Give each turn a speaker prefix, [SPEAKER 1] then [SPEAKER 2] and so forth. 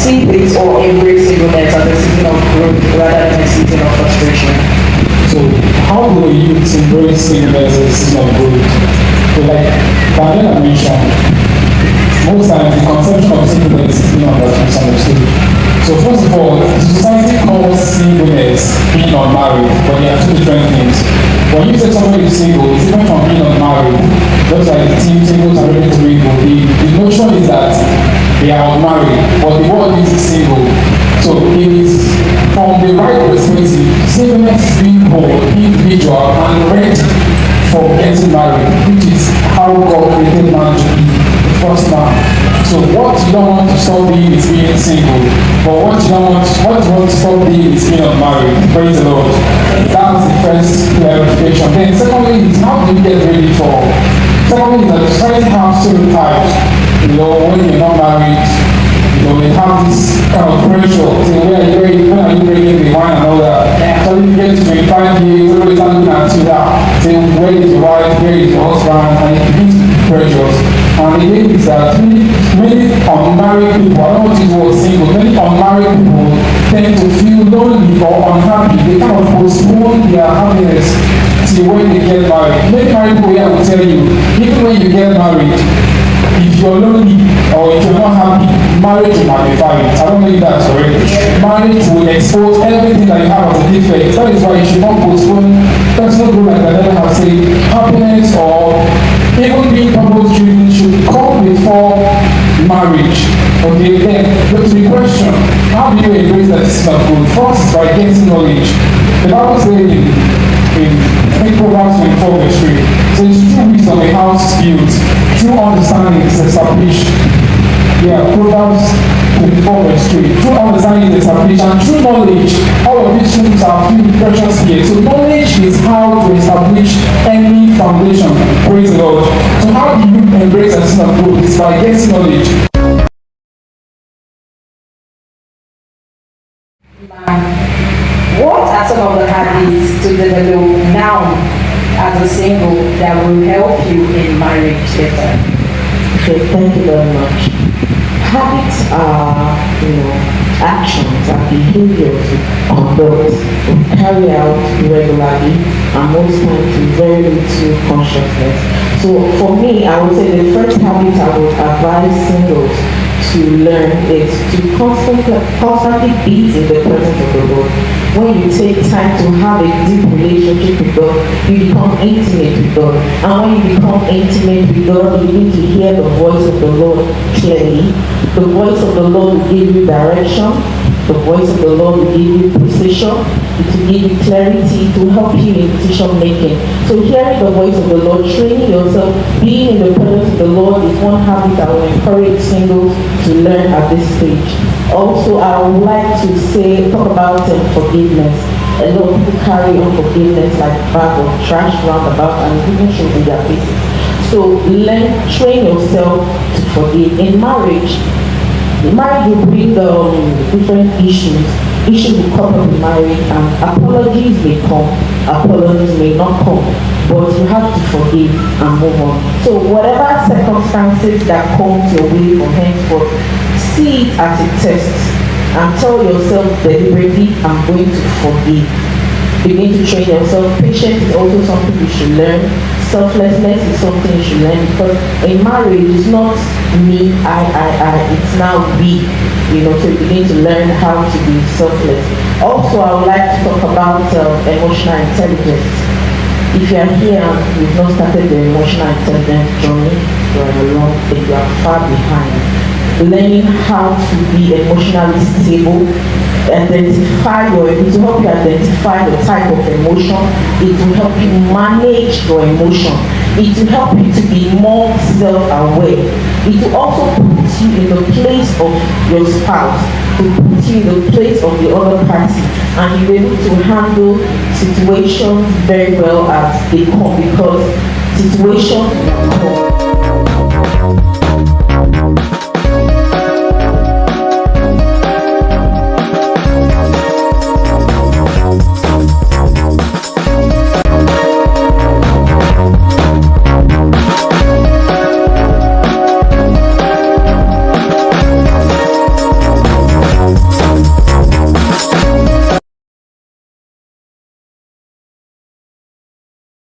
[SPEAKER 1] see this or embrace singleness as a season of growth rather than a season of frustration?
[SPEAKER 2] So how do you embrace singleness as a season of growth? So like Daniela mentioned, most times the conception of singleness is being misunderstood. So first of all, the society calls singleness being unmarried, but they are two different things. When you say somebody is single, it's different from being unmarried. Just like the team singles are ready to mingle, the notion is that they are unmarried, but the word is single. So it is from the right perspective, singleness is being whole, individual, and ready for getting married, which is how God created man to be, the first man. So what you don't want to stop being is being single, but what you want to stop being is being unmarried. Praise the Lord. That's the first clarification. Then secondly is how do you get ready for? Secondly is that society has stereotypes. You know, when you're not married, you know, they have this kind of pressure. Say, when are you bringing the wine and all that? So you get to 25 years, everybody's looking at you that. Say, where is your wife, where is your husband? And it begins to be pressures. And the thing is that many unmarried people, I don't want to use the word single, many unmarried people tend to feel lonely or unhappy. They kind of postpone their happiness till when they get married. Many married people here will tell you, even when you get married, if you're lonely or if you're not happy, marriage will magnify it. I don't know if that's correct. Marriage will expose everything that you have as a defect. That is why you should not postpone. That's not good like I never have said. Happiness or even being purpose-driven should come before marriage. Okay, then go to the question, how do you embrace that system of growth? First is by getting knowledge. The Bible says in Proverbs 24 verse 3, says true wisdom a house is built, true understanding is established. Yeah, Proverbs 24 verse 3, true understanding is established, and true knowledge, all of these truths are few precious here. So knowledge is how to establish any foundation. Praise the Lord. So how do you embrace a system of growth? It's by getting knowledge.
[SPEAKER 1] What are some of the habits to develop now as a single that will help you in marriage later?
[SPEAKER 3] Okay, thank you very much. Habits are, actions and behaviors conduct we carry out regularly and most times with very little consciousness. So for me, I would say the first habit I would advise singles to learn is to constantly be in the presence of the Lord. When you take time to have a deep relationship with God, you become intimate with God. And when you become intimate with God, you need to hear the voice of the Lord clearly. The voice of the Lord will give you direction. The voice of the Lord will give you precision. It will give you clarity to help you in decision making. So hearing the voice of the Lord, training yourself, being in the presence of the Lord is one habit I will encourage singles to learn at this stage. Also, I would like to talk about forgiveness. A lot of people carry unforgiveness like a bag of trash roundabout and even show in their faces. So train yourself to forgive. In marriage will bring different issues. Issues will come up in marriage and apologies may come, apologies may not come, but you have to forgive and move on. So whatever circumstances that come your way from henceforth, see it as a test and tell yourself deliberately, I'm going to forgive. Begin to train yourself. Patience is also something you should learn. Selflessness is something you should learn, because in marriage it's not me, I, it's now we. So you begin to learn how to be selfless. Also, I would like to talk about emotional intelligence. If you are here and you've not started the emotional intelligence journey, you are alone, you are far behind. Learning how to be emotionally stable, it will help you identify the type of emotion. It will help you manage your emotion. It will help you to be more self-aware. It will also put you in the place of your spouse, to put you in the place of the other party, and you're able to handle situations very well as they come, because situations come.